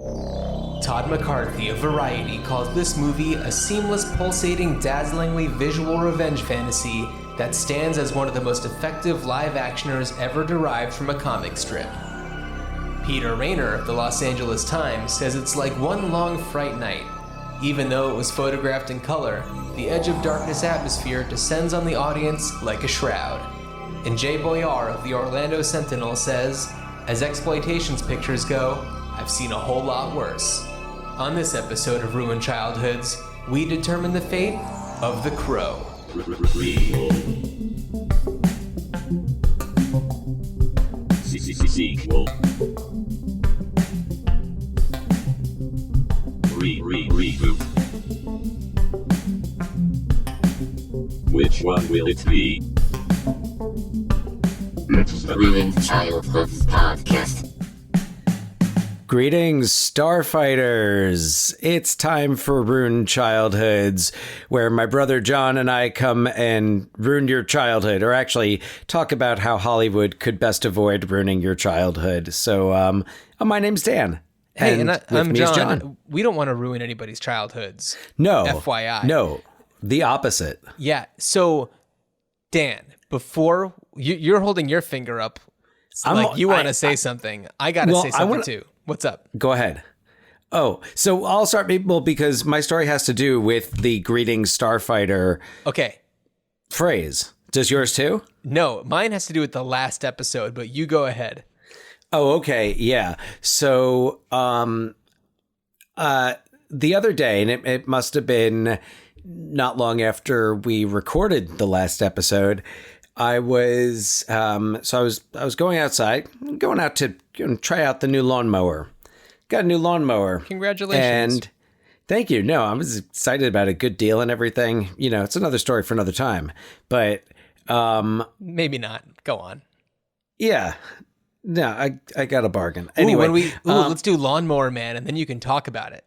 Todd McCarthy of Variety calls this movie a seamless, pulsating, dazzlingly visual revenge fantasy that stands as one of the most effective live-actioners ever derived from a comic strip. Peter Rayner of the Los Angeles Times says it's like one long fright night. Even though it was photographed in color, the Edge of Darkness atmosphere descends on the audience like a shroud. And Jay Boyar of the Orlando Sentinel says, as exploitations pictures go, I've seen a whole lot worse. On this episode of Ruined Childhoods, we determine the fate of The Crow. Sequel. Reboot. Which one will it be? It's the Ruined Childhoods podcast. Greetings, Starfighters! It's time for Ruined Childhoods, where my brother John and I come and ruin your childhood, or actually talk about how Hollywood could best avoid ruining your childhood. So, my name's Dan. Hey, and I'm John. John. We don't want to ruin anybody's childhoods. No. FYI. No. The opposite. Yeah. So, Dan, before you're holding your finger up, like you want to say something. I got to say something too. What's up? Go ahead. Oh, so I'll start, because my story has to do with the Greetings Starfighter phrase. Does yours too? No, mine has to do with the last episode, but you go ahead. Oh, okay. Yeah. So the other day, and it must have been not long after we recorded the last episode, I was going outside, going out to try out the new lawnmower. Got a new lawnmower. Congratulations. And thank you. No, I was excited about it. Good deal and everything. You know, it's another story for another time. But maybe not. Go on. Yeah. No, I got a bargain. Anyway, let's do Lawnmower Man, and then you can talk about it.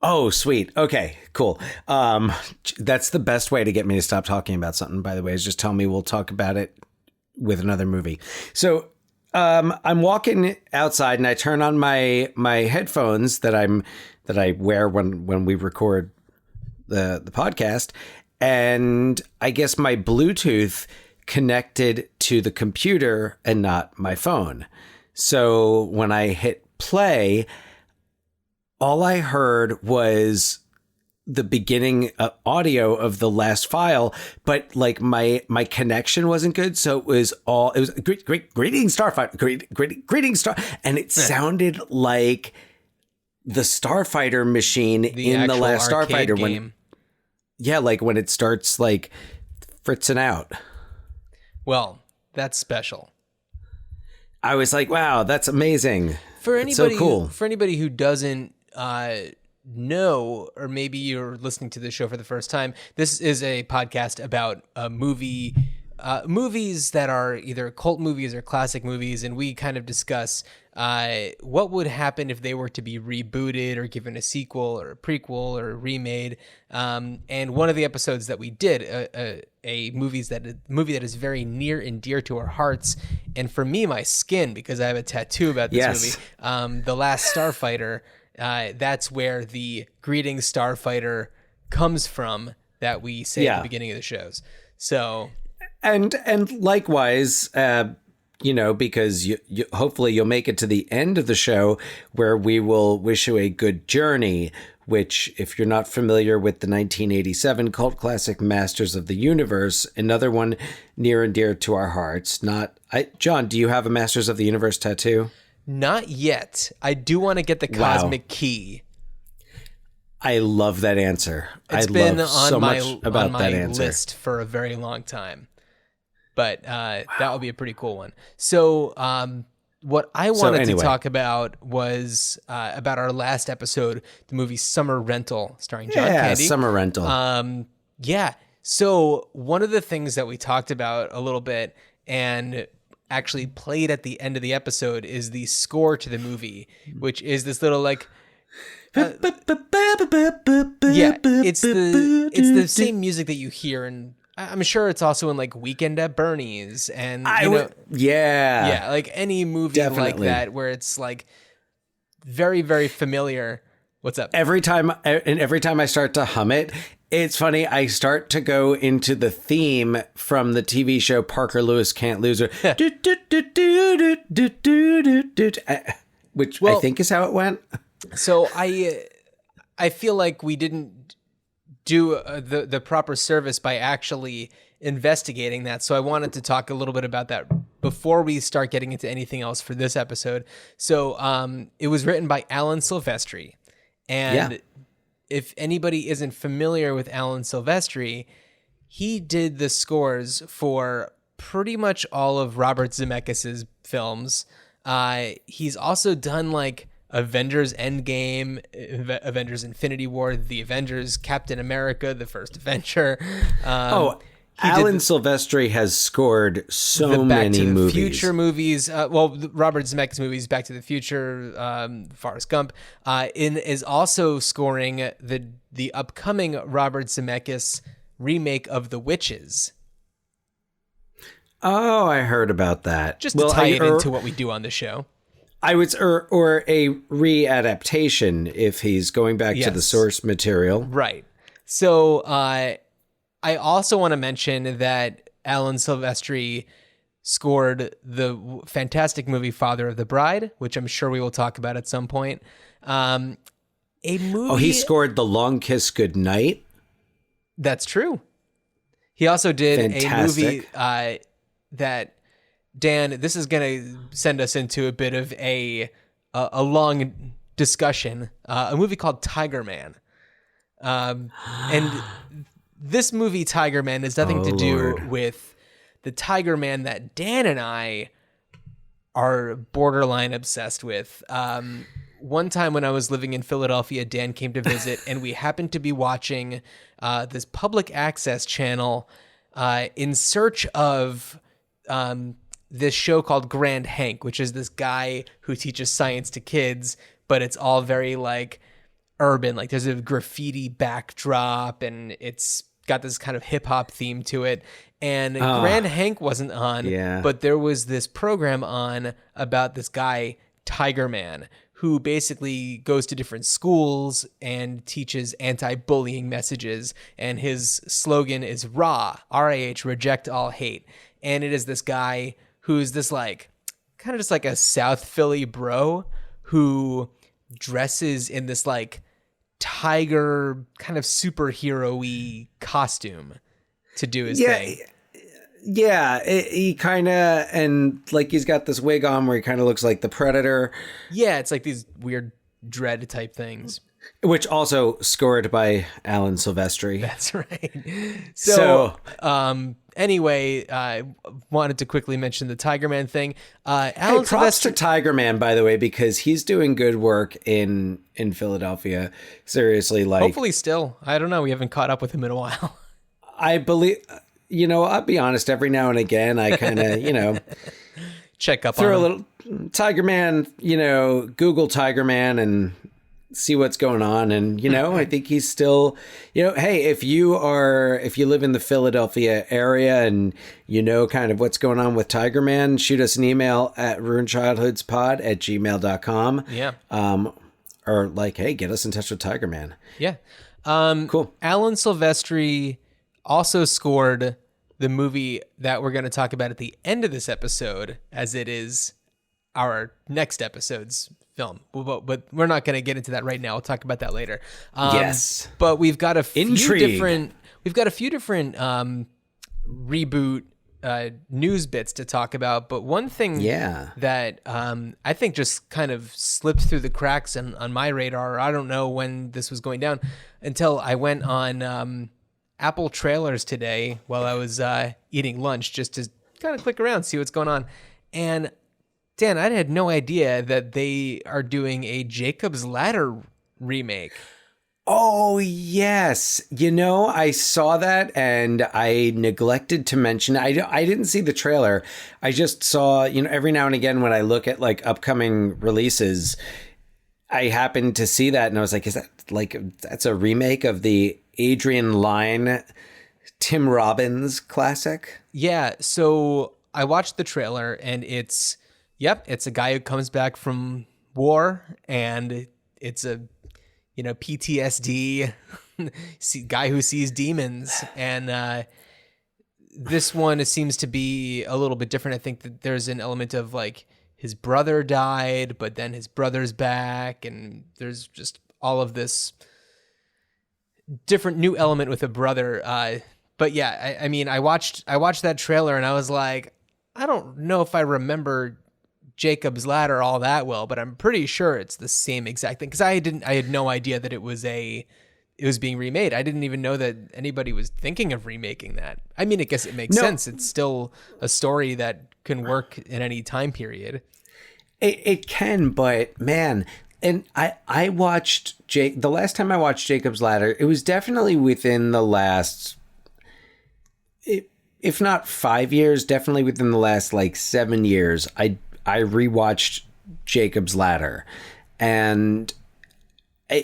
Oh, sweet. Okay, cool. That's the best way to get me to stop talking about something, by the way, is just tell me we'll talk about it with another movie. So I'm walking outside and I turn on my headphones that I wear when we record the podcast. And I guess my Bluetooth connected to the computer and not my phone. So when I hit play, all I heard was the beginning audio of the last file, but like my connection wasn't good. So it was greetings Starfighter, greetings Star. And it sounded like the Starfighter machine in the last Starfighter game. Like when it starts like fritzing out. Well, that's special. I was like, wow, that's amazing. For anybody, so cool. For anybody who doesn't know, or maybe you're listening to this show for the first time, this is a podcast about movies that are either cult movies or classic movies, and we kind of discuss what would happen if they were to be rebooted or given a sequel or a prequel or remade. And one of the episodes that we did, a movie that is very near and dear to our hearts, and for me, my skin, because I have a tattoo about this movie, The Last Starfighter. That's where the Greetings Starfighter comes from that we say at the beginning of the shows. So, and likewise, because you hopefully you'll make it to the end of the show where we will wish you a good journey, which, if you're not familiar with the 1987 cult classic Masters of the Universe, another one near and dear to our hearts. John, do you have a Masters of the Universe tattoo? Not yet. I do want to get the Cosmic Key. I love that answer. It's been on my list for a very long time. But that would be a pretty cool one. So what I wanted to talk about was about our last episode, the movie Summer Rental, starring John Candy. Summer Rental. So one of the things that we talked about a little bit and actually played at the end of the episode is the score to the movie, which is this little it's the same music that you hear, and I'm sure it's also in like Weekend at Bernie's and like any movie like that where it's like very, very familiar. What's up? Every time I start to hum it, it's funny. I start to go into the theme from the TV show Parker Lewis Can't Lose Her, which I think is how it went. So I feel like we didn't do the proper service by actually investigating that. So I wanted to talk a little bit about that before we start getting into anything else for this episode. So it was written by Alan Silvestri. And if anybody isn't familiar with Alan Silvestri, he did the scores for pretty much all of Robert Zemeckis' films. He's also done like Avengers Endgame, Avengers Infinity War, The Avengers, Captain America, The First Avenger. Alan Silvestri has scored so many movies. Future movies. Robert Zemeckis movies, Back to the Future, Forrest Gump. Is also scoring the upcoming Robert Zemeckis remake of The Witches. Oh, I heard about that. Just to tie it into what we do on the show. I would, or a readaptation if he's going back to the source material. Right. So, I also want to mention that Alan Silvestri scored the fantastic movie Father of the Bride, which I'm sure we will talk about at some point. A movie. Oh, he scored The Long Kiss Goodnight. That's true. He also did Fantastic. a movie that, Dan, this is going to send us into a bit of a long discussion. A movie called Tiger Man. And this movie, Tiger Man, has nothing to do with the Tiger Man that Dan and I are borderline obsessed with. One time when I was living in Philadelphia, Dan came to visit, and we happened to be watching this public access channel in search of this show called Grand Hank, which is this guy who teaches science to kids, but it's all very like urban. Like there's a graffiti backdrop, and it's got this kind of hip hop theme to it. And Grand Hank wasn't on, but there was this program on about this guy, Tiger Man, who basically goes to different schools and teaches anti-bullying messages. And his slogan is RAH, R-A-H, reject all hate. And it is this guy who's this like, kind of just like a South Philly bro who dresses in this like tiger kind of superhero-y costume to do his thing. Yeah, he kind of, and like he's got this wig on where he kind of looks like the Predator. Yeah, it's like these weird dread type things. Which also scored by Alan Silvestri. That's right. So anyway, I wanted to quickly mention the Tiger Man thing. Alan props to Tiger Man, by the way, because he's doing good work in Philadelphia. Seriously, like hopefully still. I don't know. We haven't caught up with him in a while. I believe, I'll be honest, every now and again, I kind of, check up throw on a little Tiger Man, Google Tiger Man and see what's going on. And, I think he's still, hey, if you live in the Philadelphia area and kind of what's going on with Tiger Man, shoot us an email at ruinedchildhoodspod@gmail.com. Yeah. Or like, hey, get us in touch with Tiger Man. Yeah. Cool. Alan Silvestri also scored the movie that we're going to talk about at the end of this episode, as it is our next episode's film. But we're not going to get into that right now. We'll talk about that later. Yes. But we've got a few Intrigue. different reboot news bits to talk about. But one thing that I think just kind of slipped through the cracks on my radar, I don't know when this was going down, until I went on Apple Trailers today while I was eating lunch, just to kind of click around, see what's going on. And Dan, I had no idea that they are doing a Jacob's Ladder remake. Oh, yes. I saw that and I neglected to mention, I didn't see the trailer. I just saw, every now and again when I look at like upcoming releases, I happened to see that and I was like, is that like, that's a remake of the Adrian Lyne, Tim Robbins classic? Yeah. So I watched the trailer and it's a guy who comes back from war, and it's a PTSD guy who sees demons, and this one seems to be a little bit different. I think that there's an element of like his brother died, but then his brother's back, and there's just all of this different new element with a brother. But yeah, I mean, I watched that trailer and I was like, I don't know if I remember Jacob's Ladder all that well, but I'm pretty sure it's the same exact thing, because I had no idea that it was being remade. I didn't even know that anybody was thinking of remaking that. I mean, I guess it makes sense. It's still a story that can work in any time period. It can, but man, and I watched the last time I watched Jacob's Ladder, it was definitely within the last, if not 5 years, definitely within the last like 7 years. I rewatched Jacob's Ladder, and I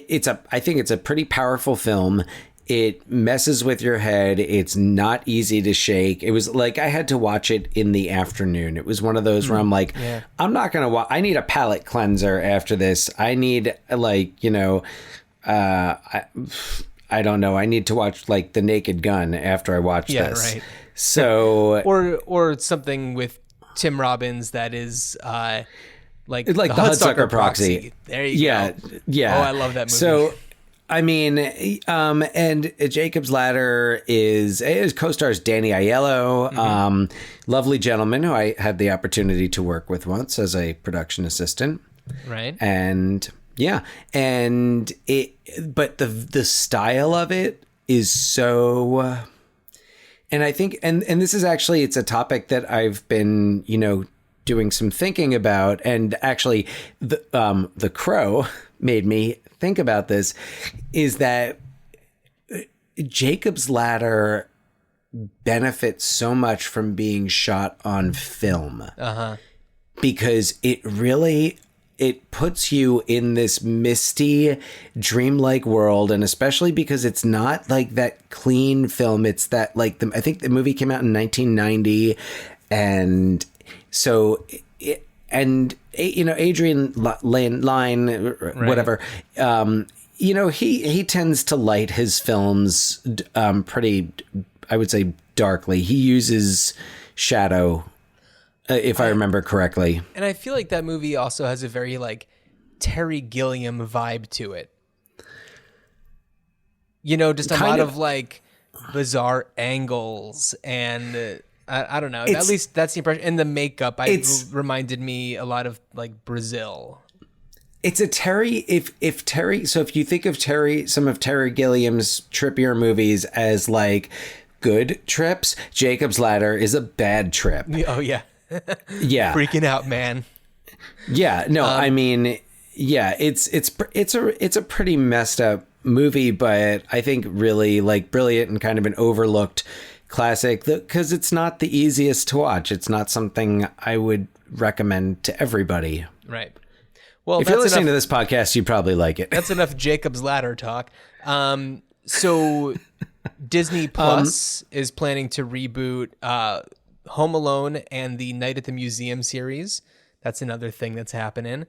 think it's a pretty powerful film. It messes with your head. It's not easy to shake. It was like I had to watch it in the afternoon. It was one of those where I'm like, I'm not going to watch. I need a palate cleanser after this. I need I don't know. I need to watch like The Naked Gun after I watch this. Right. So or something with Tim Robbins that is like the Hudsucker Proxy. There you go. Yeah. Oh, I love that movie. So, I mean, and Jacob's Ladder is co-stars Danny Aiello, lovely gentleman who I had the opportunity to work with once as a production assistant. Right. And but the style of it is so, and I think, and this is actually, it's a topic that I've been, doing some thinking about, and actually the Crow made me think about this, is that Jacob's Ladder benefits so much from being shot on film, because it puts you in this misty, dreamlike world, and especially because it's not like that clean film. It's that like I think the movie came out in 1990, and so, Adrian Lyne, whatever, he tends to light his films pretty, I would say, darkly. He uses shadow, if I remember correctly. And I feel like that movie also has a very like Terry Gilliam vibe to it. Just a lot of like bizarre angles and... I don't know. At least that's the impression. And the makeup, reminded me a lot of like Brazil. It's a Terry. If Terry. So if you think of some of Terry Gilliam's trippier movies as like good trips, Jacob's Ladder is a bad trip. Oh yeah. Yeah. Freaking out, man. Yeah. No. I mean, yeah. It's a pretty messed up movie, but I think really like brilliant and kind of an overlooked classic, because it's not the easiest to watch. It's not something I would recommend to everybody. Right. Well, if you're listening to this podcast, you probably like it. That's enough Jacob's Ladder talk. So Disney Plus is planning to reboot Home Alone and the Night at the Museum series. That's another thing that's happening.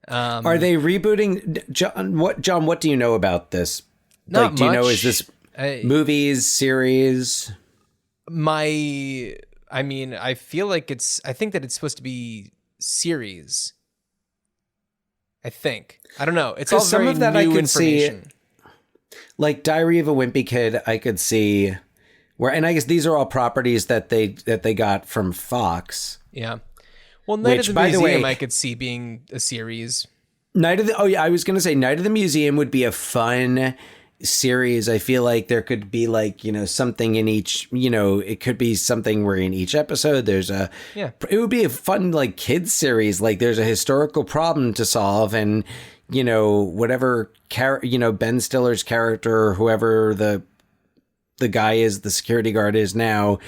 Are they rebooting? John, what do you know about this? Not much. Do you know, is this movies, series? I feel like I think that it's supposed to be series. I think. I don't know. It's all very new information. Like Diary of a Wimpy Kid, I could see and I guess these are all properties that they got from Fox. Yeah. Well, Night at the Museum, I could see being a series. I was going to say Night of the Museum would be a fun series. I feel like there could be like, something in each, it could be something where in each episode there's it would be a fun like kids series. Like there's a historical problem to solve, and whatever Ben Stiller's character, or whoever the guy is, the security guard is now,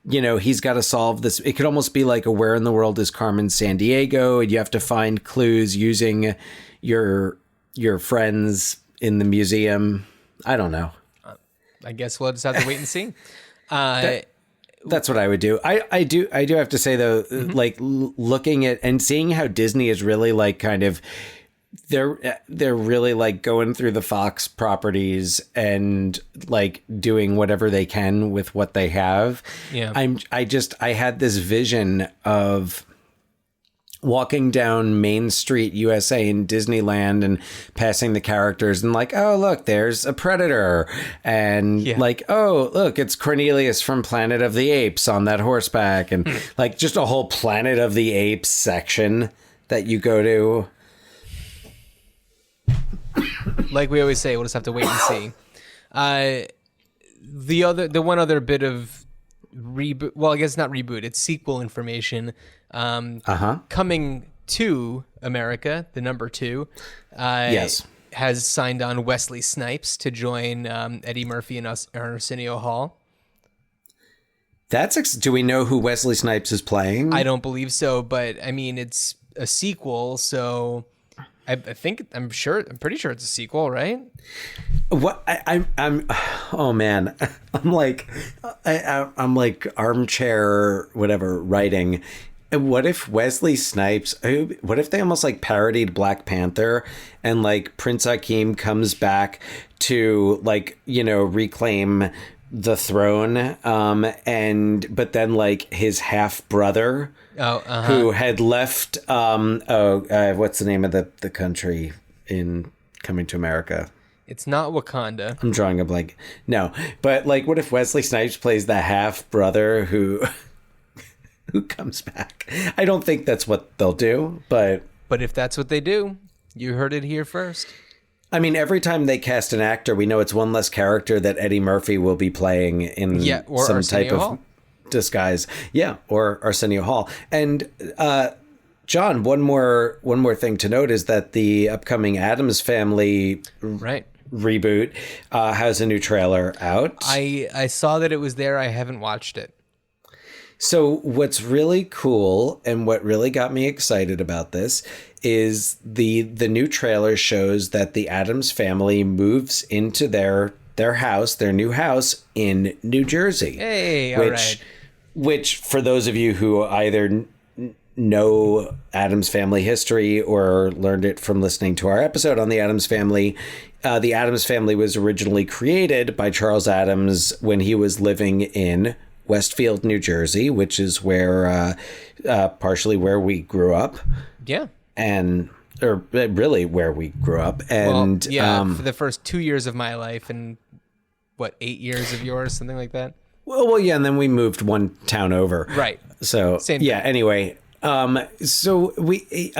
he's got to solve this. It could almost be like a Where in the World is Carmen Sandiego, and you have to find clues using your friends in the museum. I don't know. I guess we'll just have to wait and see. That's what I would do. I do have to say though, like looking at and seeing how Disney is really like kind of they're really like going through the Fox properties and like doing whatever they can with what they have. Yeah. I had this vision of walking down Main Street, USA in Disneyland and passing the characters and like, oh, look, there's a predator. And like, oh, look, it's Cornelius from Planet of the Apes on that horseback. And like just a whole Planet of the Apes section that you go to. Like we always say, we'll just have to wait and see. The one other bit of reboot, well, I guess not reboot, it's sequel information. Coming to America, the number 2, Yes, has signed on Wesley Snipes to join Eddie Murphy and Arsenio Hall. do we know who Wesley Snipes is playing? I don't believe so, but I mean, it's a sequel, so I'm pretty sure it's a sequel, right? What I'm oh man, I'm like armchair whatever writing. What if Wesley Snipes? What if they almost like parodied Black Panther and like Prince Akeem comes back to like reclaim the throne, but then like his half brother. Who had left what's the name of the country in Coming to America? It's not Wakanda. I'm drawing a blank. No, but like what if Wesley Snipes plays the half brother who comes back? I don't think that's what they'll do, but if that's what they do, you heard it here first. I mean, every time they cast an actor, we know it's one less character that Eddie Murphy will be playing in or some Arsenio type Hall. Of disguise. Yeah, or Arsenio Hall. And John, one more thing to note is that the upcoming Addams Family reboot has a new trailer out. I saw that it was there. I haven't watched it. So what's really cool and what really got me excited about this is the new trailer shows that the Addams Family moves into their house, their new house in New Jersey. Hey, all right. Which for those of you who either know Addams Family history or learned it from listening to our episode on the Addams Family was originally created by Charles Addams when he was living in Westfield, New Jersey, which is where partially where we grew up. Yeah. Or really where we grew up. And for the first 2 years of my life and 8 years of yours, something like that. Well, yeah, and then we moved one town over. Right. So Same yeah. thing. Anyway, so we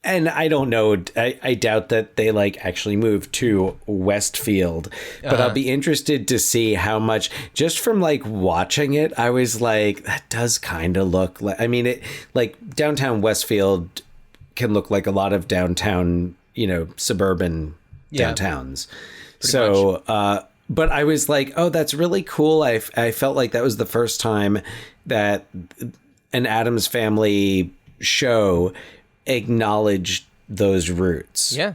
and I don't know. I doubt that they like actually moved to Westfield, but I'll be interested to see how much. Just from like watching it, I was like, that does kind of look like. I mean, it like downtown Westfield can look like a lot of downtown, suburban downtowns. So, but I was like, oh, that's really cool. I felt like that was the first time that an Addams Family show acknowledged those roots. Yeah.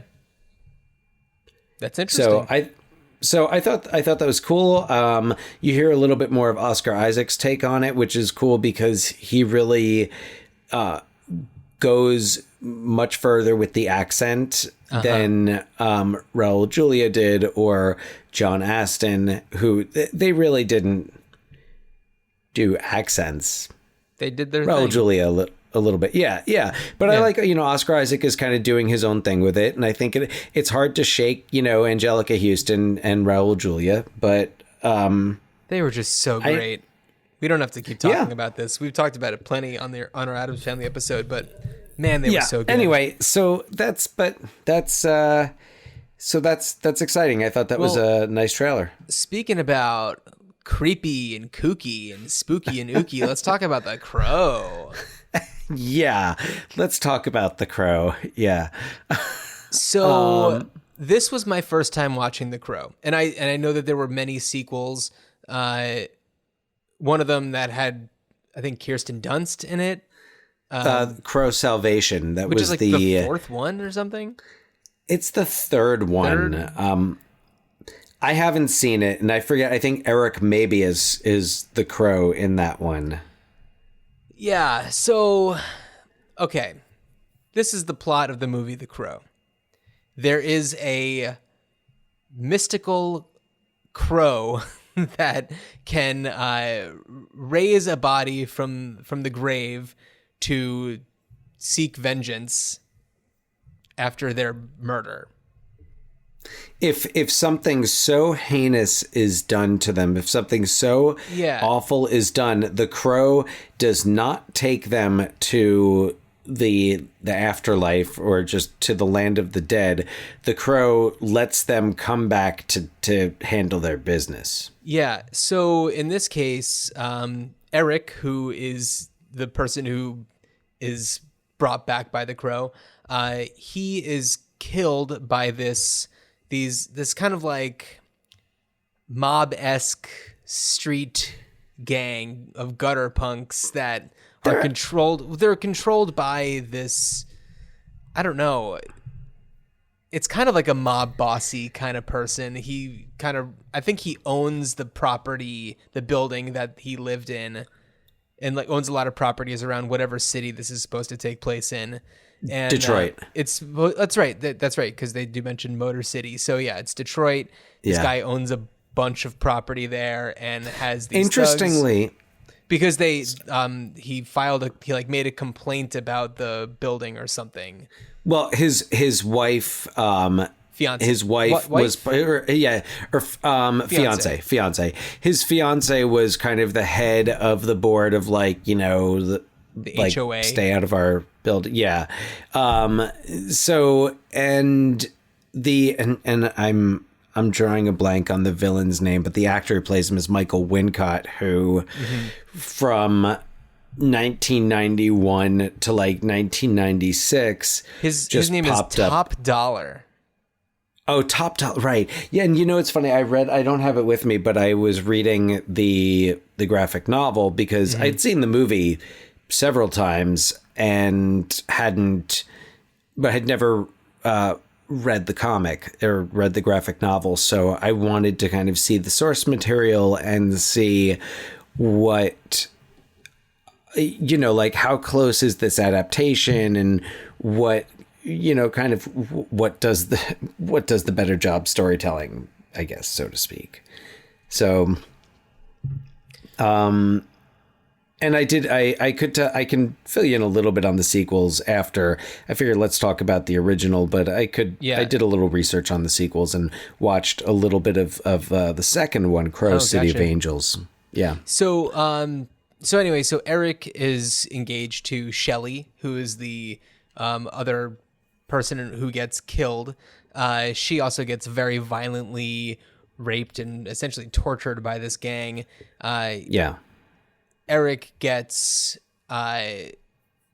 That's interesting. So I thought that was cool. You hear a little bit more of Oscar Isaac's take on it, which is cool because he really goes much further with the accent than Raul Julia did or John Astin, who they really didn't do accents. They did their Raul thing. Julia a little bit. Yeah. But I like, Oscar Isaac is kind of doing his own thing with it. And I think it's hard to shake, Angelica Houston and Raul Julia, but they were just so great. We don't have to keep talking about this. We've talked about it plenty on our Addams Family episode, but man, they were so good. Anyway, so that's exciting. I thought that was a nice trailer. Speaking about creepy and kooky and spooky and ooky, let's talk about The Crow. Yeah, let's talk about The Crow. Yeah. So this was my first time watching The Crow, and I know that there were many sequels. One of them that had, I think, Kirsten Dunst in it. Crow Salvation. That which was is like the fourth one or something. It's the third one. I haven't seen it, and I forget. I think Eric maybe is the Crow in that one. Yeah. So, okay. this is the plot of the movie The Crow. There is a mystical crow that can raise a body from the grave to seek vengeance after their murder. If something so heinous is done to them, if something so awful is done, the crow does not take them to the afterlife or just to the land of the dead. The crow lets them come back to handle their business. Yeah. So in this case, Eric, who is the person who is brought back by the crow, he is killed by this kind of like mob-esque street gang of gutter punks that are controlled. They're controlled by this, I don't know. It's kind of like a mob bossy kind of person. I think he owns the property, the building that he lived in, and like owns a lot of properties around whatever city this is supposed to take place in. And, Detroit. That's right. That's right. Because they do mention Motor City. So yeah, it's Detroit. This guy owns a bunch of property there and has these Interestingly, thugs, because he made a complaint about the building or something. Well, his wife, Fiance. His wife was, fiance. His fiance was kind of the head of the board of the HOA. Stay out of our building. Yeah. So, and I'm drawing a blank on the villain's name, but the actor who plays him is Michael Wincott, who from 1991 to like 1996, his name is Top Dollar. Oh, Top Dollar, right. Yeah, and it's funny, I don't have it with me, but I was reading the graphic novel because I'd seen the movie several times and had never read the comic or read the graphic novel. So I wanted to kind of see the source material and see what, like how close is this adaptation and what, kind of what does the better job storytelling, I guess, so to speak. So, and I can fill you in a little bit on the sequels after. I figured let's talk about the original, but I did a little research on the sequels and watched a little bit of the second one, Crow City of Angels. Yeah. So anyway, Eric is engaged to Shelley, who is the other person who gets killed. She also gets very violently raped and essentially tortured by this gang. Eric gets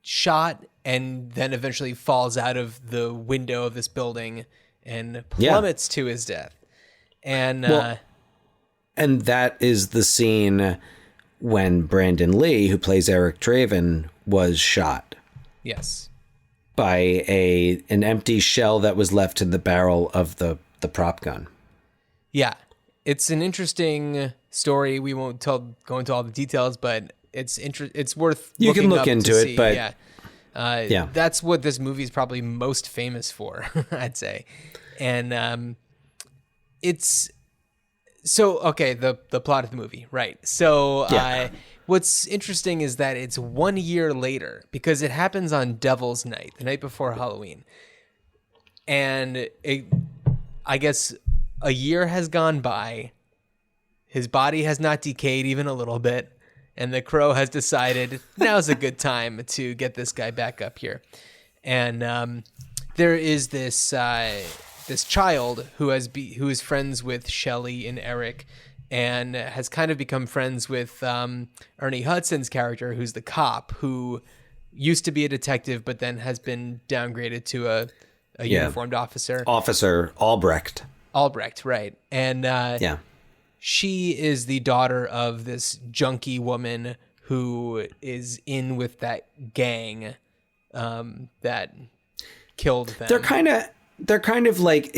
shot and then eventually falls out of the window of this building and plummets to his death. And and that is the scene when Brandon Lee, who plays Eric Draven, was shot. Yes. By an empty shell that was left in the barrel of the prop gun. Yeah. It's an interesting story. We won't go into all the details, but it's worth you can look into it. See. But that's what this movie is probably most famous for, I'd say. And it's so okay. The plot of the movie, right? So what's interesting is that it's 1 year later because it happens on Devil's Night, the night before Halloween, and I guess a year has gone by. His body has not decayed even a little bit. And the crow has decided now's a good time to get this guy back up here. And there is this child who is friends with Shelley and Eric and has kind of become friends with Ernie Hudson's character, who's the cop, who used to be a detective but then has been downgraded to a uniformed officer. Officer Albrecht. Albrecht, right. And she is the daughter of this junkie woman who is in with that gang that killed them. They're kind of like,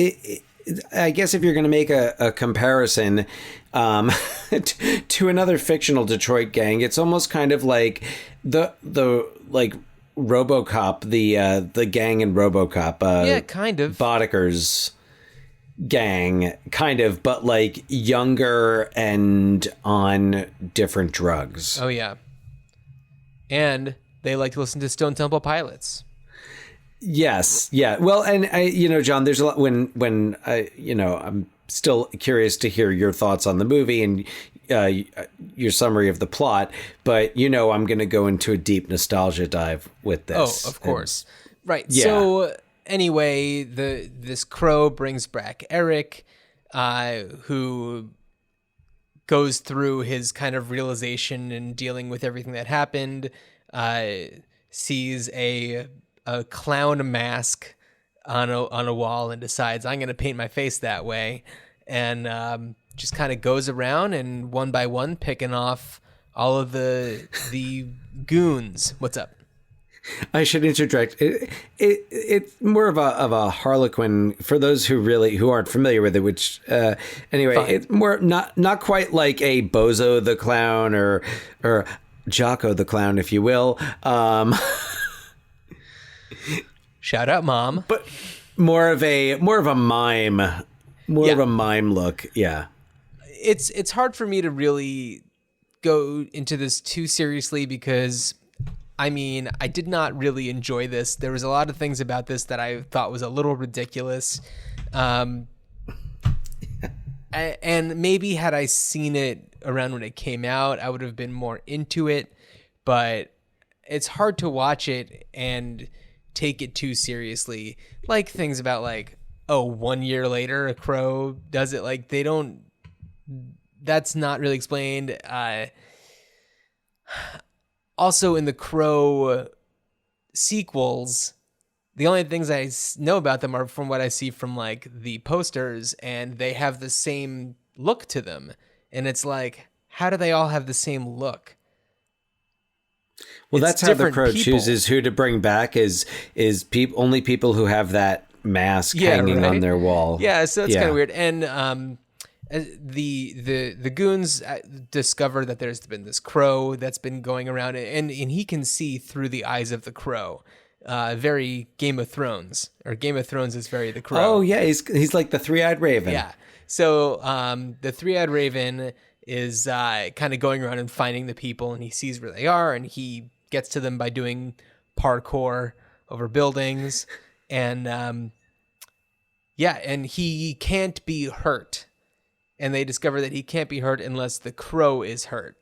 I guess if you're going to make a comparison to another fictional Detroit gang, it's almost kind of like the RoboCop, the gang in RoboCop. Yeah, kind of. Boddicker's gang, kind of, but like younger and on different drugs. Oh yeah, and they like to listen to Stone Temple Pilots. Yes, yeah. Well, and John, there's a lot when I'm still curious to hear your thoughts on the movie and your summary of the plot, but I'm going to go into a deep nostalgia dive with this. Oh, of course. Right. Yeah. So anyway, this crow brings back Eric, who goes through his kind of realization and dealing with everything that happened, sees a clown mask on a wall and decides, I'm going to paint my face that way, and just kind of goes around and one by one picking off all of the goons. What's up? I should interject. It's more of a Harlequin for those who aren't familiar with it. Which anyway, Fine. It's more not quite like a Bozo the Clown or Jocko the Clown, if you will. Shout out, Mom. But more of a mime, Yeah. of a mime look. Yeah. It's hard for me to really go into this too seriously because I did not really enjoy this. There was a lot of things about this that I thought was a little ridiculous. And maybe had I seen it around when it came out, I would have been more into it, but it's hard to watch it and take it too seriously. Like things about 1 year later a crow does it. Like that's not really explained. Also in the Crow sequels, the only things I know about them are from what I see from the posters, and they have the same look to them. And it's like, how do they all have the same look? Well, It's that's how the different Crow people. chooses who to bring back is only people who have that mask hanging on their wall. Yeah, so it's kind of weird. And the goons discover that there's been this crow that's been going around, and he can see through the eyes of the crow. Very Game of Thrones, or Game of Thrones is very the crow. Oh yeah, he's like the three-eyed raven. Yeah. So the three-eyed raven is kind of going around and finding the people, and he sees where they are, and he gets to them by doing parkour over buildings, and and he can't be hurt. And they discover that he can't be hurt unless the crow is hurt.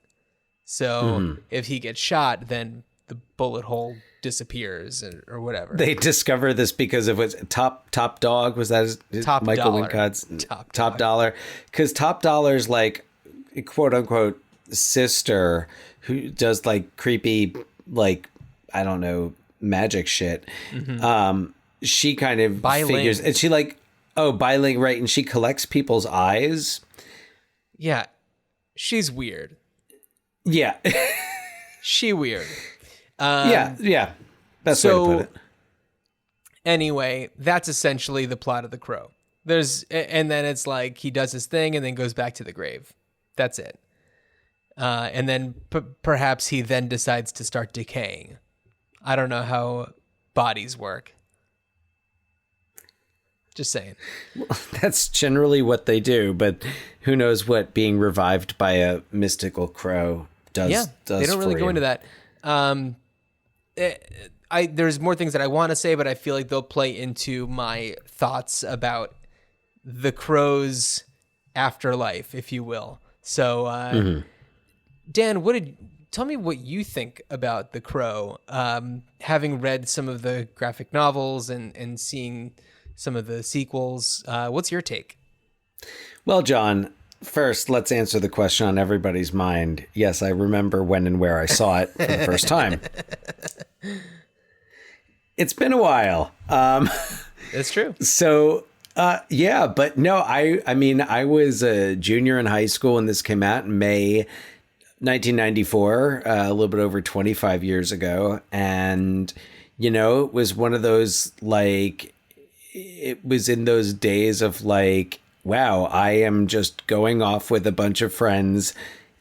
So if he gets shot, then the bullet hole disappears or whatever. They discover this because of what's Top Dog, was that his Top Michael Dollar. Wincott's Top Dollar, because Top Dollar's quote unquote sister who does creepy I don't know, magic shit. She kind of Biling. figures, and she biling, right, and she collects people's eyes. Yeah. She's weird. Yeah. She weird. Yeah. Best way to put it. Anyway, that's essentially the plot of The Crow. And then it's he does his thing and then goes back to the grave. That's it. And then perhaps he then decides to start decaying. I don't know how bodies work. Just saying. That's generally what they do, but who knows what being revived by a mystical crow does. Yeah, they don't really go into that. There's more things that I want to say, but I feel like they'll play into my thoughts about the Crow's afterlife, if you will. So, Dan, tell me what you think about The Crow, having read some of the graphic novels and seeing some of the sequels. What's your take? Well, John, first, let's answer the question on everybody's mind. Yes, I remember when and where I saw it for the first time. It's been a while. That's true. So, but no, I was a junior in high school when this came out in May 1994, a little bit over 25 years ago. And, it was one of those, it was in those days of wow, I am just going off with a bunch of friends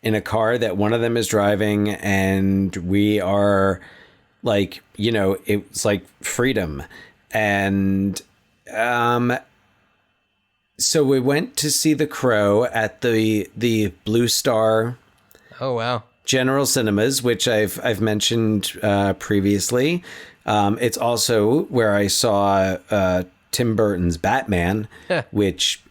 in a car that one of them is driving, and we are like, you know, it was like freedom. And so we went to see The Crow at the Blue Star Oh, wow. General Cinemas, which I've mentioned previously. It's also where I saw Tim Burton's Batman, which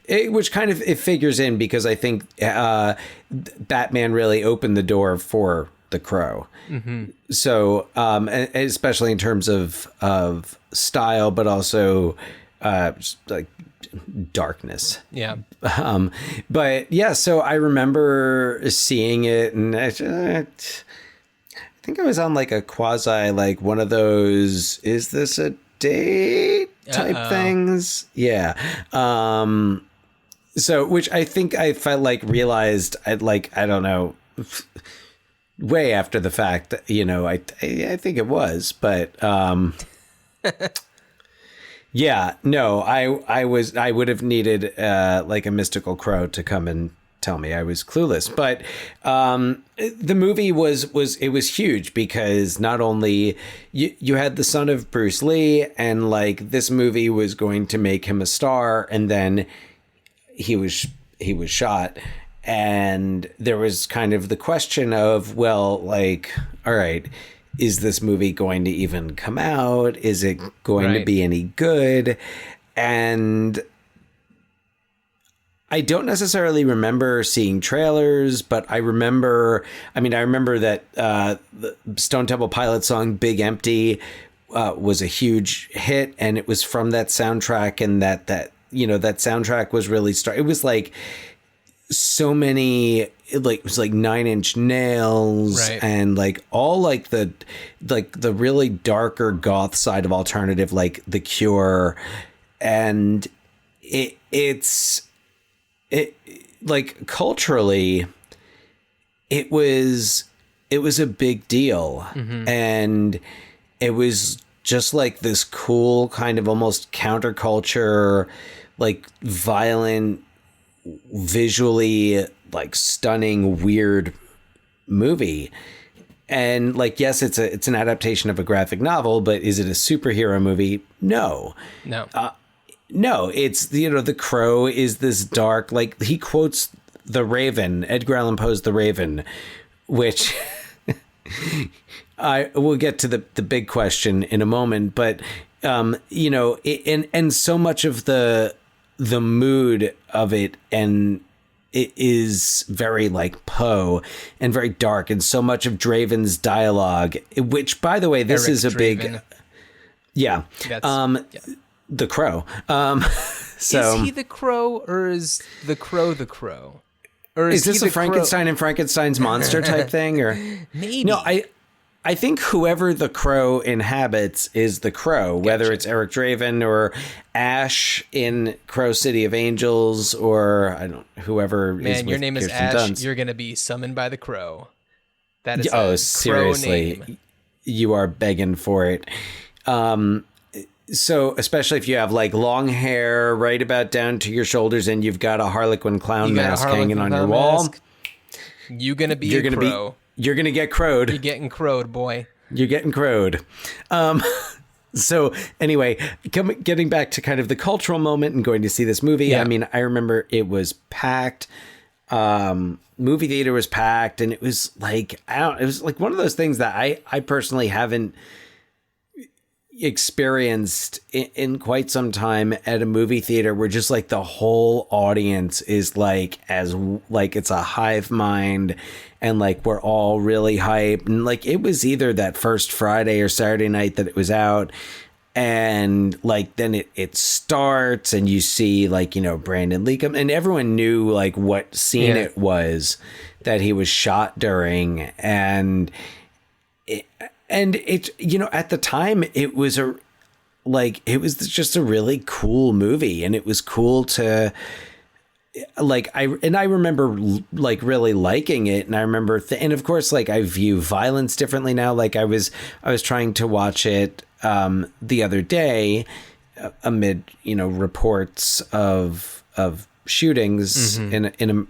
kind of it figures in because I think Batman really opened the door for The Crow. Mm-hmm. So, especially in terms of style, but also just like darkness. Yeah. But yeah, so I remember seeing it, and I think I was on like a quasi, like one of those, is this a date type things? Yeah. So, which I think I felt like realized, I don't know, way after the fact, you know, I think it was, but, yeah, no, I would have needed like a mystical crow to come and tell me. I was clueless. But the movie was huge because not only you had the son of Bruce Lee, and like this movie was going to make him a star, and then he was shot, and there was kind of the question of, well, like, all right, is this movie going to even come out? Is it going to be any good? And I don't necessarily remember seeing trailers, but I remember that the Stone Temple Pilots song Big Empty was a huge hit, and it was from that soundtrack, and that you know, that soundtrack was really it was like so many, like it was like Nine Inch Nails, and like all like the really darker goth side of alternative, like The Cure, and it's like culturally it was a big deal. Mm-hmm. And it was just like this cool kind of almost counterculture, like violent, visually like stunning, weird movie. And like, yes, it's an adaptation of a graphic novel, but is it a superhero movie? No. No, it's, you know, The Crow is this dark, like he quotes The Raven, Edgar Allan Poe's The Raven, which I will get to the big question in a moment, but you know, and so much of the mood of it, and it is very like Poe and very dark, and so much of Draven's dialogue, which, by the way, this Eric is a Draven. The Crow. So is he the Crow, or is the Crow the Crow? Or is this he a Frankenstein and Frankenstein's monster type thing, or maybe? No, I think whoever the Crow inhabits is the Crow, whether it's Eric Draven or Ash in Crow City of Angels, or whoever. Man, is your with name is Kirsten Ash. Dunst. You're going to be summoned by the Crow. That is seriously, Crow name. You are begging for it. So, especially if you have like long hair right about down to your shoulders, and you've got a Harlequin clown mask hanging on your wall, you're going to be a crow. You're going to get crowed. You're getting crowed, boy. You're getting crowed. So anyway, getting back to kind of the cultural moment and going to see this movie. Yeah. I mean, I remember it was packed. Movie theater was packed, and it was like, it was like one of those things that I personally haven't experienced in quite some time at a movie theater, where just like the whole audience is like, as like it's a hive mind, and like we're all really hyped. And like it was either that first Friday or Saturday night that it was out, and like then it starts, and you see like, you know, Brandon Lee come, and everyone knew like what scene it was that he was shot during, and it, you know, at the time it was just a really cool movie, and it was cool to like, I remember like really liking it. And I remember, and of course, like I view violence differently now. Like I was trying to watch it the other day amid, you know, reports of shootings in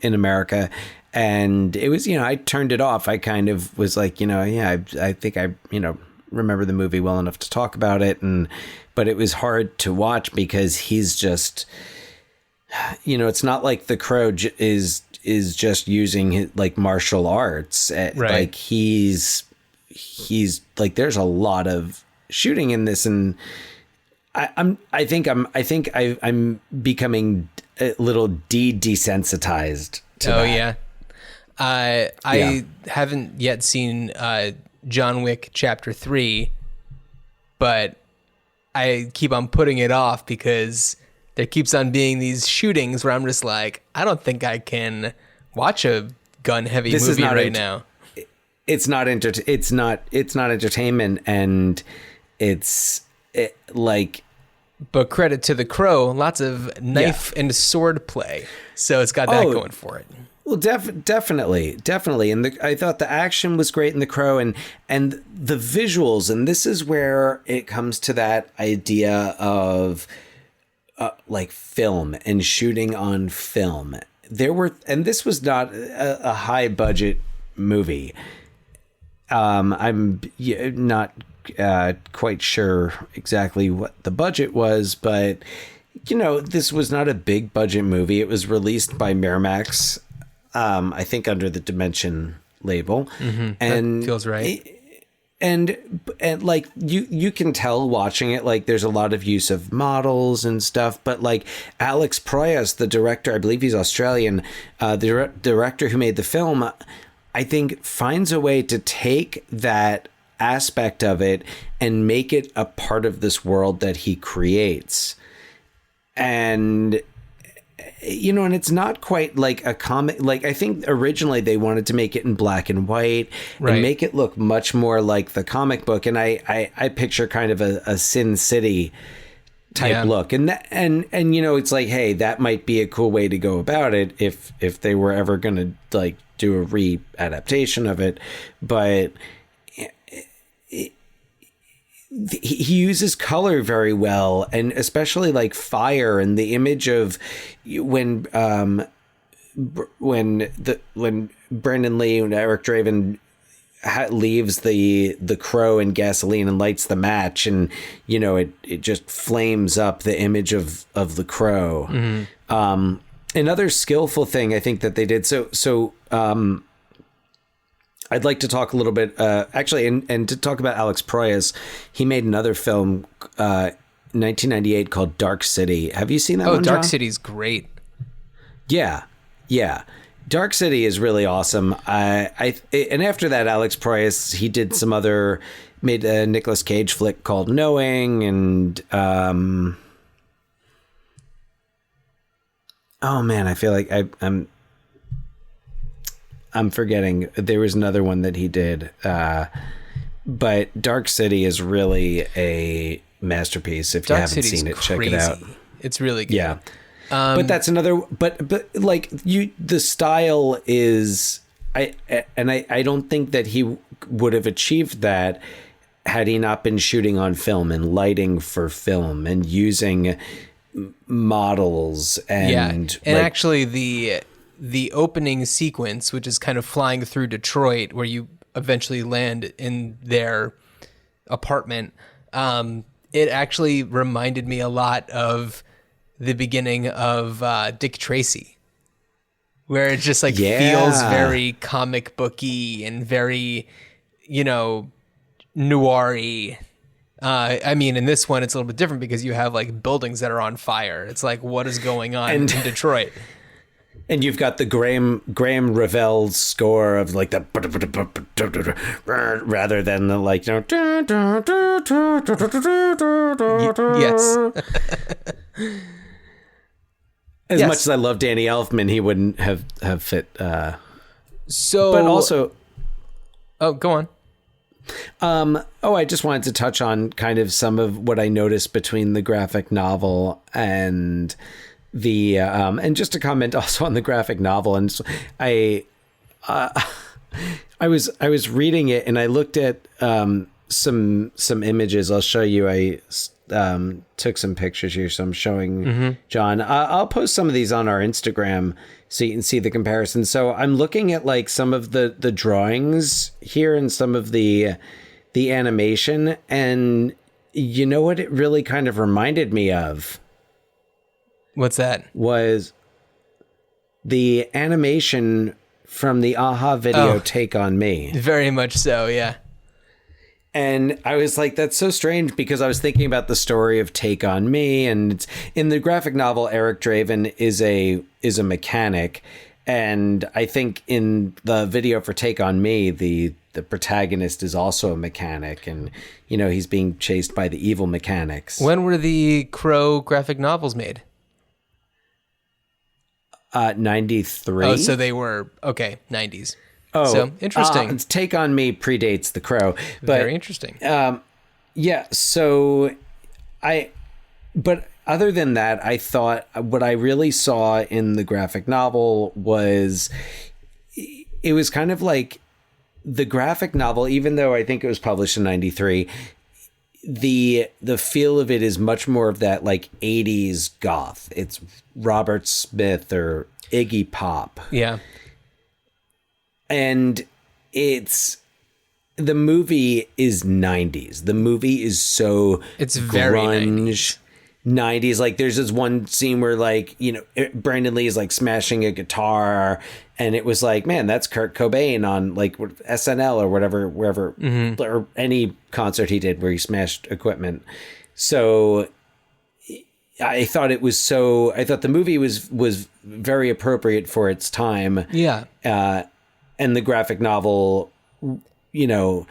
America. And it was, you know, I turned it off. I kind of was like, you know, yeah, I think I, you know, remember the movie well enough to talk about it, but it was hard to watch because he's just, it's not like the Crow is just using his, like, martial arts. Right. Like he's like, there's a lot of shooting in this, and I think I'm becoming a little desensitized to that. Yeah. I haven't yet seen John Wick Chapter 3, but I keep on putting it off because there keeps on being these shootings where I'm just like, I don't think I can watch a gun-heavy movie right now. It's not entertainment, and like. But credit to the Crow, lots of knife and sword play, so it's got that going for it. Well, definitely, and I thought the action was great in The Crow, and the visuals, and this is where it comes to that idea of like film and shooting on film. This was not a high budget movie. I'm not quite sure exactly what the budget was, but this was not a big budget movie. It was released by Miramax, I think under the Dimension label. Mm-hmm. And that feels right. And like you can tell watching it, like there's a lot of use of models and stuff, but like Alex Proyas, the director, I believe he's Australian, the director who made the film, I think finds a way to take that aspect of it and make it a part of this world that he creates. And and it's not quite like a comic. Like, I think originally they wanted to make it in black and white, right, and make it look much more like the comic book. And I picture kind of a Sin City type look. And it's like, hey, that might be a cool way to go about it if they were ever going to like do a re-adaptation of it. But he uses color very well, and especially like fire and the image of when Brandon Lee and Eric Draven leaves the Crow and gasoline and lights the match, and it just flames up the image of the Crow. Mm-hmm. Another skillful thing I think that they did. So I'd like to talk a little bit, actually, and to talk about Alex Proyas. He made another film, 1998, called Dark City. Have you seen that one, John? Dark City's great. Yeah. Dark City is really awesome. And after that, Alex Proyas, he did made a Nicolas Cage flick called Knowing, and oh man, I feel like I'm forgetting. There was another one that he did. But Dark City is really a masterpiece. If you haven't seen it, check it out. It's really good. Yeah. But that's another, but like the style is, I don't think that he would have achieved that had he not been shooting on film and lighting for film and using models and actually the opening sequence, which is kind of flying through Detroit, where you eventually land in their apartment, it actually reminded me a lot of the beginning of Dick Tracy, where it just like feels very comic booky and very, noir-y. I mean, in this one, it's a little bit different because you have like buildings that are on fire. It's like, what is going on in Detroit? And you've got the Graham Revell score of like the rather than the like, yes. As much as I love Danny Elfman, he wouldn't have fit. But also, go on. I just wanted to touch on kind of some of what I noticed between the graphic novel and the and just to comment also on the graphic novel. And I was reading it and I looked at some images. I'll show you. I took some pictures here, so I'm showing John. I'll post some of these on our Instagram so you can see the comparison. So I'm looking at like some of the drawings here and some of the the animation, and you know what it really kind of reminded me of? What's that? Was the animation from the Aha video Take On Me. Very much so, yeah. And I was like, that's so strange, because I was thinking about the story of Take On Me, and it's, in the graphic novel, Eric Draven is a mechanic, and I think in the video for Take On Me, the protagonist is also a mechanic, and you know, he's being chased by the evil mechanics. When were the Crow graphic novels made? 93. Oh, so they were 90s. Oh, so interesting. Take On Me predates the Crow, but very interesting. Yeah. So but other than that, I thought what I really saw in the graphic novel was, it was kind of like the graphic novel, even though I think it was published in 93, the feel of it is much more of that like 80s goth. It's Robert Smith or Iggy Pop. Yeah. And the movie is 90s. The movie is so it's very grunge 90s. Like there's this one scene where like, you know, Brandon Lee is like smashing a guitar, and it was like, man, that's Kurt Cobain on like SNL or whatever, wherever, or any concert he did where he smashed equipment. So I thought the movie was very appropriate for its time. Yeah. And the graphic novel, you know,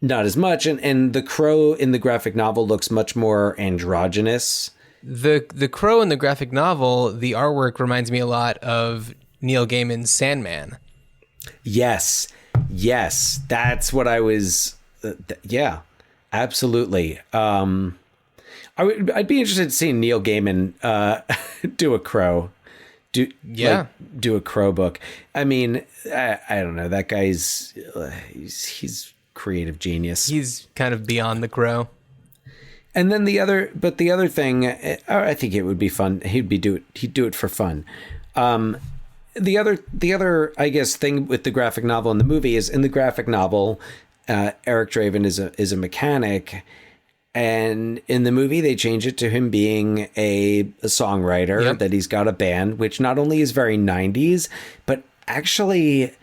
not as much. And the Crow in the graphic novel looks much more androgynous. The Crow in the graphic novel, the artwork reminds me a lot of Neil Gaiman's Sandman. Yes, that's what I was. Yeah, absolutely. I'd be interested in seeing Neil Gaiman do a Crow. Do a Crow book. I mean, I don't know. That guy's he's creative genius. He's kind of beyond the Crow. And then the other thing, I think it would be fun. He'd do it for fun. The other I guess thing with the graphic novel and the movie is, in the graphic novel, Eric Draven is a mechanic. And in the movie, they change it to him being a songwriter, yep. that he's got a band, which not only is very 90s, but actually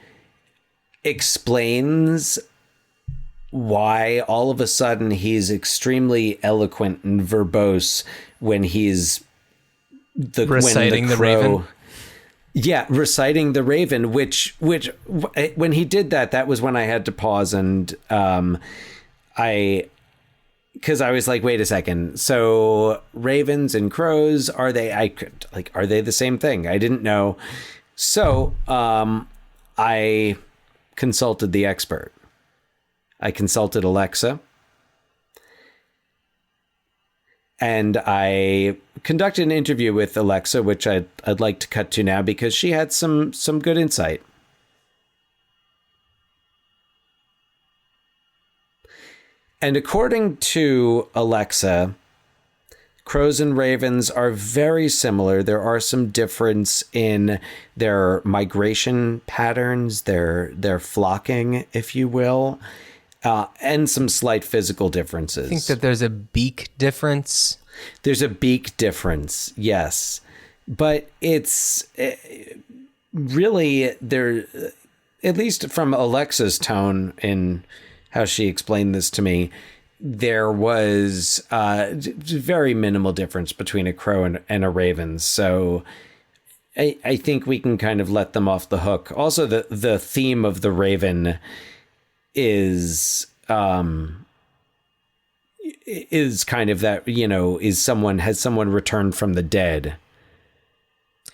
explains why all of a sudden he's extremely eloquent and verbose when he's reciting the Raven. Yeah, reciting the Raven, which when he did that was when I had to pause, and because I was like, wait a second. So ravens and crows, are they the same thing? I didn't know. So I consulted the expert. I consulted Alexa. And I conducted an interview with Alexa, which I'd like to cut to now, because she had some good insight. And according to Alexa, crows and ravens are very similar. There are some difference in their migration patterns, their flocking, if you will, and some slight physical differences. I think that there's a beak difference. There's a beak difference, yes. But it's really, there, at least from Alexa's tone in how she explained this to me, there was very minimal difference between a crow and a raven. So I think we can kind of let them off the hook. Also, the theme of the raven is kind of that, you know, has someone returned from the dead.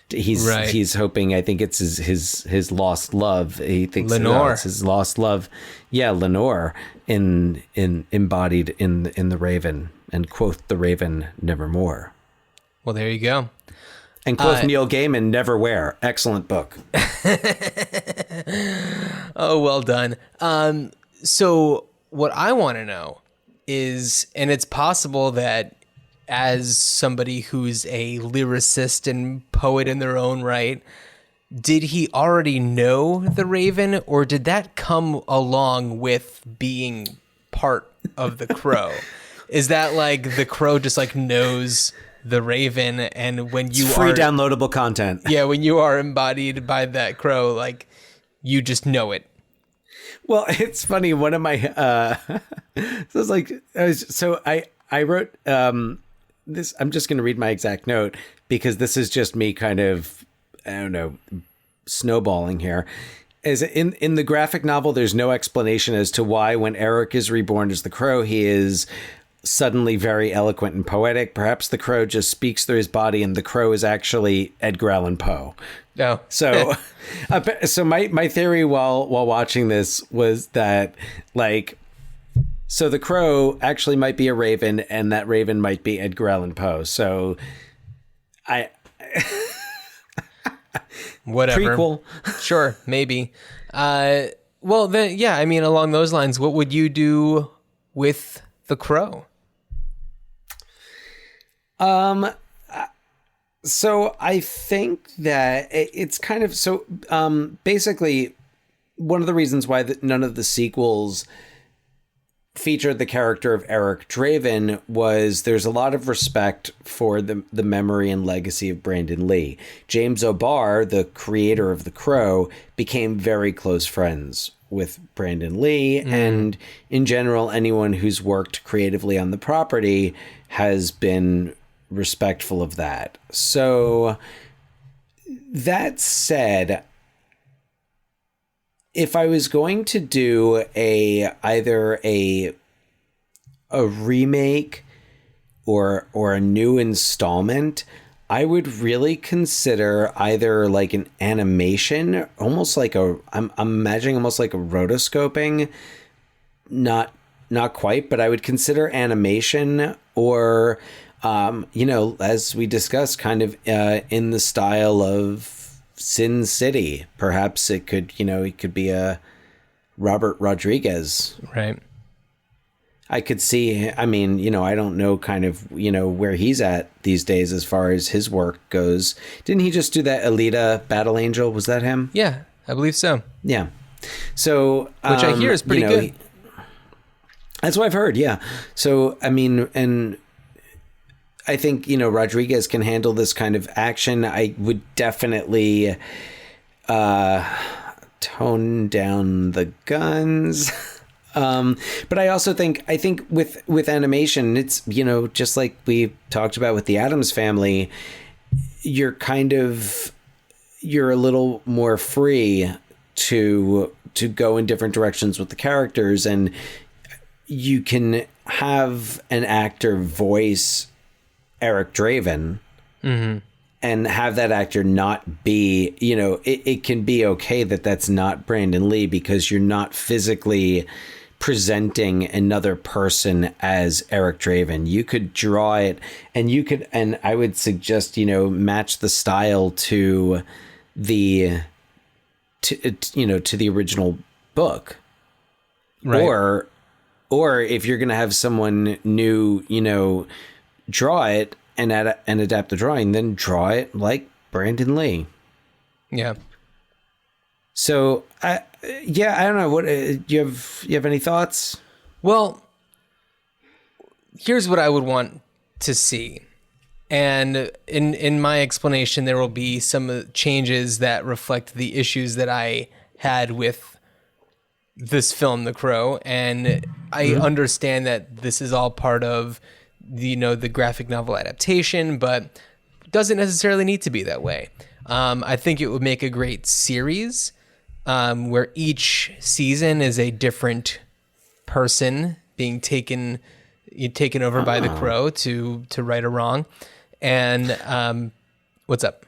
He's hoping, I think it's his lost love. He thinks Lenore. It's his lost love. Yeah, Lenore in embodied in the raven, and quoth the raven nevermore. Well, there you go. And quoth Neil Gaiman, neverwhere. Excellent book. Oh, well done. So what I want to know is, and it's possible that as somebody who's a lyricist and poet in their own right, did he already know the Raven, or did that come along with being part of the Crow? Is that like the Crow just like knows the Raven, and when you Free are downloadable content. yeah, when you are embodied by that Crow, like you just know it? Well, it's funny. One of my I wrote this. I'm just going to read my exact note because this is just me kind of, I don't know, snowballing here. As in the graphic novel, there's no explanation as to why when Eric is reborn as the Crow, he is suddenly very eloquent and poetic. Perhaps the Crow just speaks through his body, and the Crow is actually Edgar Allan Poe. No. So, so my theory while watching this was that, like, so the Crow actually might be a Raven, and that Raven might be Edgar Allan Poe. So, Whatever. Prequel. Sure, maybe. Well, then, yeah, I mean, along those lines, what would you do with the Crow? So I think that it's kind of so. Basically, one of the reasons why none of the sequels featured the character of Eric Draven was there's a lot of respect for the memory and legacy of Brandon Lee. James O'Barr, the creator of The Crow, became very close friends with Brandon Lee, and in general, anyone who's worked creatively on the property has been respectful of that. So that said, if I was going to do either a remake or a new installment, I would really consider either like an animation, almost like I'm imagining almost like a rotoscoping, not quite, but I would consider animation or as we discussed, kind of in the style of Sin City. Perhaps it could be a Robert Rodriguez. Right. I could see, I mean, I don't know kind of, where he's at these days as far as his work goes. Didn't he just do that Alita Battle Angel? Was that him? Yeah, I believe so. Yeah. So, which I hear is pretty good. That's what I've heard. Yeah. So, I mean, and I think, Rodriguez can handle this kind of action. I would definitely tone down the guns. But I also think with animation, it's, just like we talked about with the Addams Family, you're a little more free to go in different directions with the characters, and you can have an actor voice Eric Draven and have that actor not be, it can be okay that that's not Brandon Lee because you're not physically presenting another person as Eric Draven. You could draw it and I would suggest, match the style to the original book. Right. Or if you're going to have someone new, draw it and adapt the drawing, then draw it like Brandon Lee. Yeah. So, I don't know. What you have any thoughts? Well, here's what I would want to see. And in my explanation, there will be some changes that reflect the issues that I had with this film, The Crow. And I understand that this is all part of the graphic novel adaptation, but doesn't necessarily need to be that way. I think it would make a great series where each season is a different person being taken over by the Crow to right a wrong. And what's up?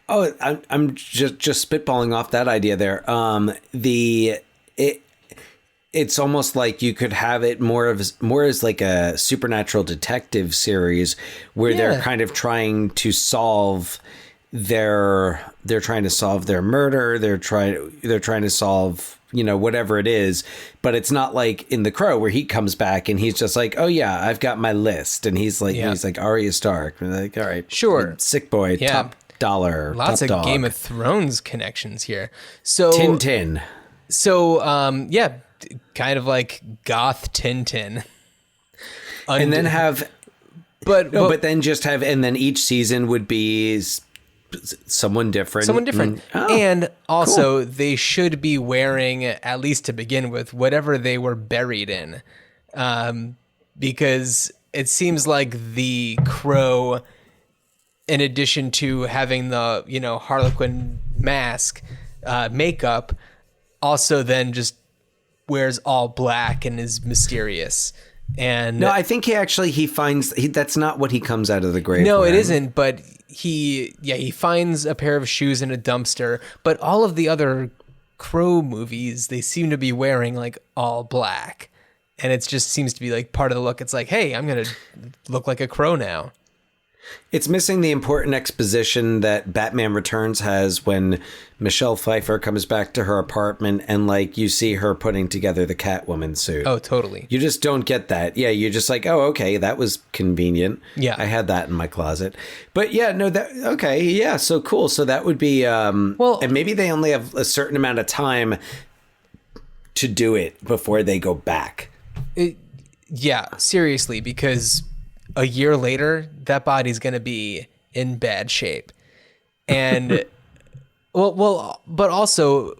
Oh, I'm just spitballing off that idea there. It's almost like you could have it more as like a supernatural detective series where they're kind of trying to solve their murder. They're trying to solve, whatever it is, but it's not like in The Crow where he comes back and he's just like, oh yeah, I've got my list. And he's like Arya Stark. And like, all right, sure. Sick boy, dollar. Lots top of dog. Game of Thrones connections here. So Tintin. yeah, kind of like goth Tintin. And then have... but then just have... And then each season would be someone different. And also, they should be wearing, at least to begin with, whatever they were buried in. Because it seems like the Crow, in addition to having the, Harlequin mask, makeup, also then just wears all black and is mysterious. And no, I think he finds that's not what he comes out of the grave. No, wearing. it isn't. But he finds a pair of shoes in a dumpster. But all of the other Crow movies, they seem to be wearing like all black, and it just seems to be like part of the look. It's like, hey, I'm gonna look like a crow now. It's missing the important exposition that Batman Returns has when Michelle Pfeiffer comes back to her apartment and like you see her putting together the Catwoman suit. Oh, totally. You just don't get that. Yeah, you're just like, oh, okay, that was convenient. Yeah. I had that in my closet. But yeah, no, okay, yeah, so cool. So that would be, and maybe they only have a certain amount of time to do it before they go back. Yeah, seriously, because a year later, that body's going to be in bad shape. And, but also,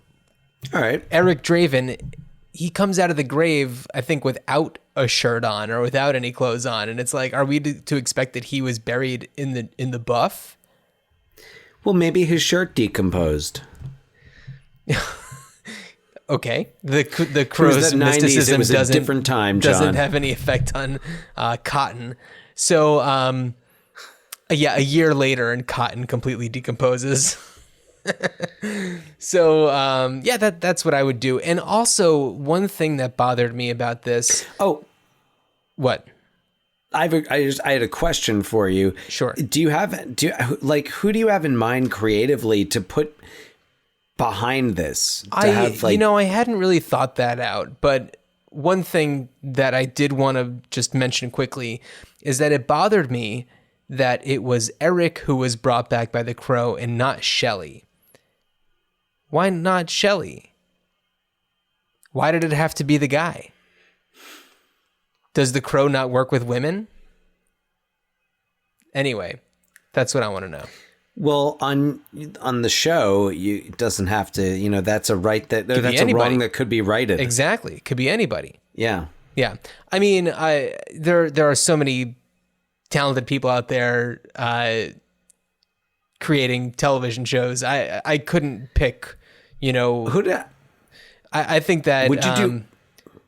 all right, Eric Draven, he comes out of the grave, I think, without a shirt on or without any clothes on. And it's like, are we to expect that he was buried in the buff? Well, maybe his shirt decomposed. Okay, the crow's mysticism doesn't different time, John. Doesn't have any effect on Cotton. So yeah, a year later, and Cotton completely decomposes. So yeah, that's what I would do. And also, one thing that bothered me about this. Oh, what? I had a question for you. Sure. who do you have in mind creatively to put behind this? I hadn't really thought that out, but one thing that I did want to just mention quickly is that it bothered me that it was Eric who was brought back by the Crow and not Shelley. Why not Shelley? Why did it have to be the guy? Does the Crow not work with women? Anyway, that's what I want to know. Well, on the show, it doesn't have to. That's a right that's a wrong that could be righted. Exactly, it could be anybody. Yeah. I mean, there are so many talented people out there creating television shows. I couldn't pick. I think that. Would you do?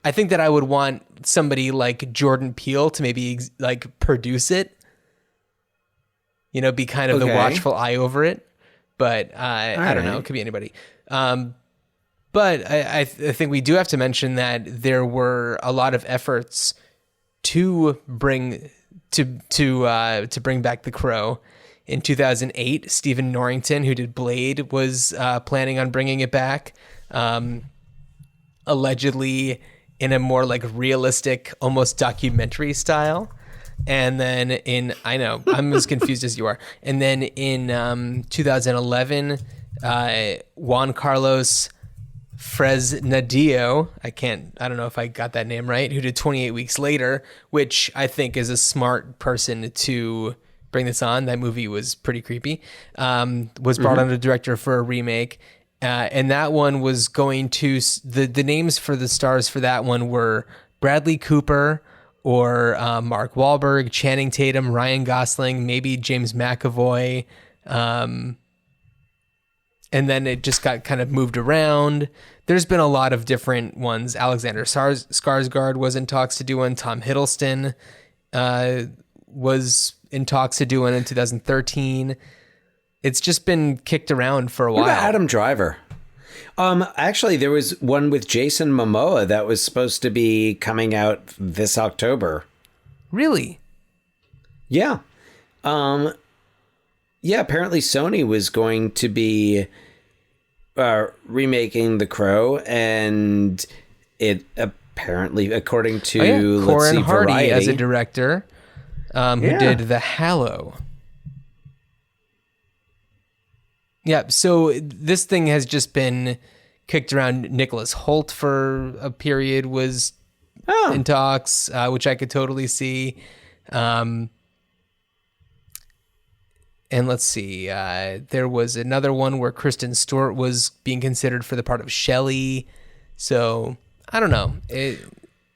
I think that I would want somebody like Jordan Peele to maybe like produce it. Be kind of the watchful eye over it. But I don't know. It could be anybody. But I think we do have to mention that there were a lot of efforts to bring back the Crow. In 2008, Stephen Norrington, who did Blade, was planning on bringing it back, allegedly in a more like realistic, almost documentary style. And then I'm as confused as you are. And then in 2011, Juan Carlos Fresnadillo, I don't know if I got that name right, who did 28 Weeks Later, which I think is a smart person to bring this on. That movie was pretty creepy. Was brought on to director for a remake. And that one was going to, the names for the stars for that one were Bradley Cooper, or Mark Wahlberg, Channing Tatum, Ryan Gosling, maybe James McAvoy. And then it just got kind of moved around. There's been a lot of different ones. Alexander Skarsgård was in talks to do one. Tom Hiddleston was in talks to do one in 2013. It's just been kicked around for a while. What about Adam Driver? Actually, there was one with Jason Momoa that was supposed to be coming out this October. Really? Yeah. Yeah, apparently Sony was going to be remaking The Crow, and it apparently, according to Corin Hardy Variety, as a director, who did The Hallow. Yeah, so this thing has just been kicked around. Nicholas Hoult for a period was in talks, which I could totally see. And let's see, there was another one where Kristen Stewart was being considered for the part of Shelley. So I don't know.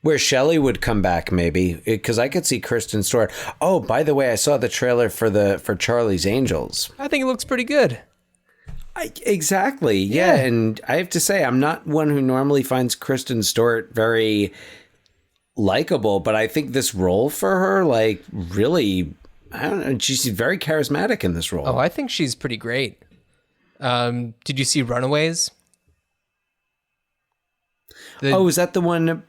Where Shelley would come back, maybe, because I could see Kristen Stewart. Oh, by the way, I saw the trailer for Charlie's Angels. I think it looks pretty good. Exactly, yeah. And I have to say, I'm not one who normally finds Kristen Stewart very likable, but I think this role for her, like, really, I don't know, she's very charismatic in this role. Oh, I think she's pretty great. Did you see Runaways? Is that the one?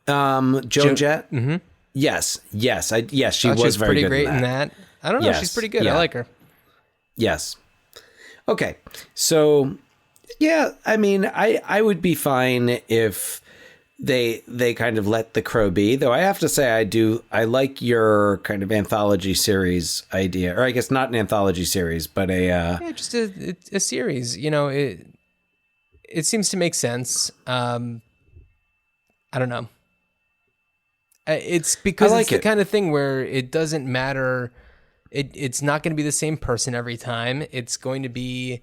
Joan Jett? Mm-hmm. Yes, she was very pretty good great in that. I don't know, she's pretty good. Yeah. I like her. Yes. Okay, so yeah, I mean, I would be fine if they kind of let The Crow be. Though I have to say, I like your kind of anthology series idea, or I guess not an anthology series, but just a series. You know, it seems to make sense. I don't know. It's because it's the kind of thing where it doesn't matter. It's not going to be the same person every time. It's going to be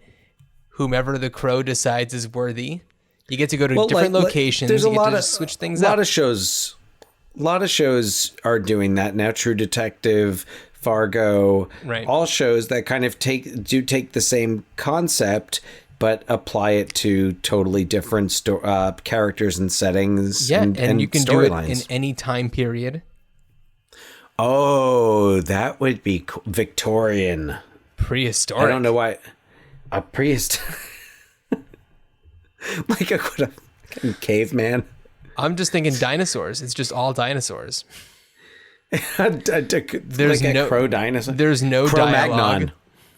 whomever the Crow decides is worthy. You get to go to different locations. There's a lot of switch things up. A lot of shows are doing that now. True Detective, Fargo, right? All shows that kind of take the same concept but apply it to totally different characters and settings. Yeah, and you can do it in storylines. any time period. Oh, that would be Victorian. Prehistoric. I don't know why. A prehistoric. Like a caveman. I'm just thinking dinosaurs. It's just all dinosaurs. There's no crow dinosaur. There's no Cro-Magnon.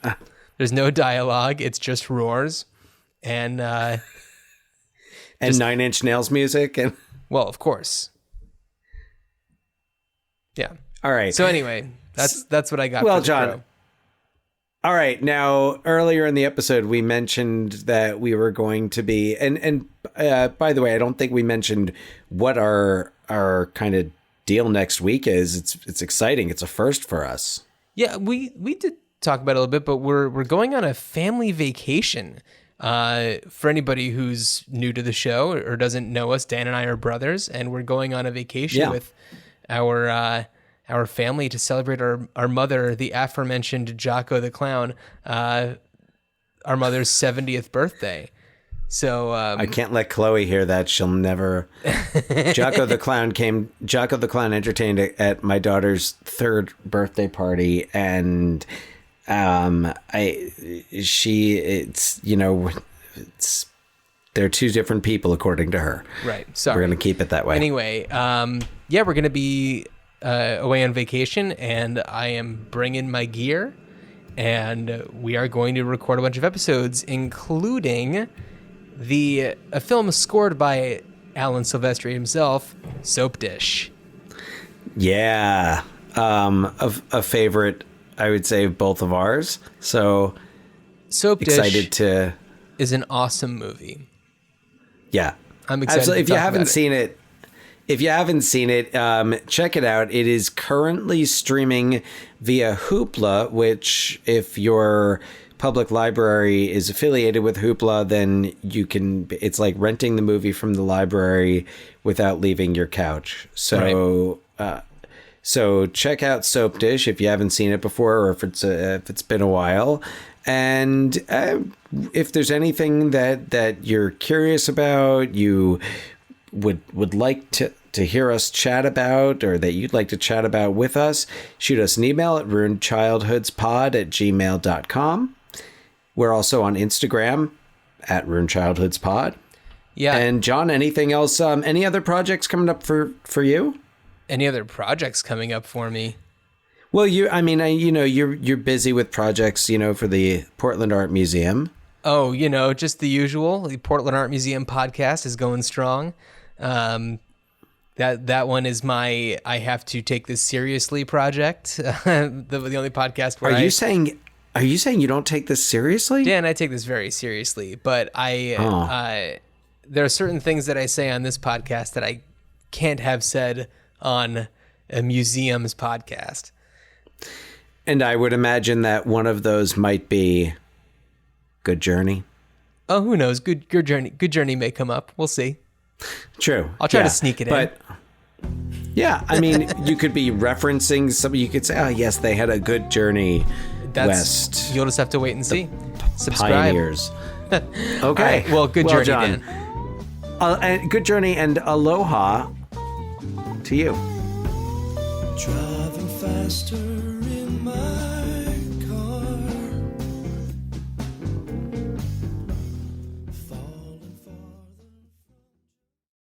dialogue. There's no dialogue. It's just roars, and Nine Inch Nails music, and well, of course, yeah. All right. So anyway, that's what I got. Well, for the John. Crow. All right. Now, earlier in the episode, we mentioned that we were going to be, and by the way, I don't think we mentioned what our kind of deal next week is. It's exciting. It's a first for us. Yeah, we did talk about it a little bit, but we're going on a family vacation. For anybody who's new to the show or doesn't know us, Dan and I are brothers, and we're going on a vacation with our family to celebrate our mother, the aforementioned Jocko the Clown, our mother's 70th birthday. So I can't let Chloe hear that. She'll never. Jocko the Clown entertained at my daughter's 3rd birthday party, and they're two different people according to her. Right. Sorry. We're gonna keep it that way. Anyway, we're gonna be away on vacation, and I am bringing my gear, and we are going to record a bunch of episodes, including a film scored by Alan Silvestri himself, Soapdish. Yeah, a favorite, I would say, of both of ours. So Soapdish excited to is an awesome movie. Yeah, I'm excited. Absolutely. If you haven't seen it, check it out. It is currently streaming via Hoopla, which, if your public library is affiliated with Hoopla, then you can. It's like renting the movie from the library without leaving your couch. So, so check out Soapdish if you haven't seen it before, or if it's been a while. And if there's anything that you're curious about, you would like to hear us chat about, or that you'd like to chat about with us, shoot us an email at ruinedchildhoodspod@gmail.com. We're also on Instagram at ruinedchildhoodspod. Yeah. And John, anything else? Any other projects coming up for you? Any other projects coming up for me? Well, you're busy with projects, for the Portland Art Museum. Oh, just the usual. The Portland Art Museum podcast is going strong. That one is my I have to take this seriously project. The only podcast where Are you saying you don't take this seriously? Dan, I take this very seriously, but there are certain things that I say on this podcast that I can't have said on a museum's podcast. And I would imagine that one of those might be Good Journey. Oh, who knows? Good journey may come up. We'll see. True. I'll try to sneak it in. Yeah, I mean, you could be referencing something. You could say, oh, yes, they had a good journey west. You'll just have to wait and see. Subscribe. Pioneers. Okay. All right, well, good journey, John. Dan. And good journey and aloha to you. Driving faster in my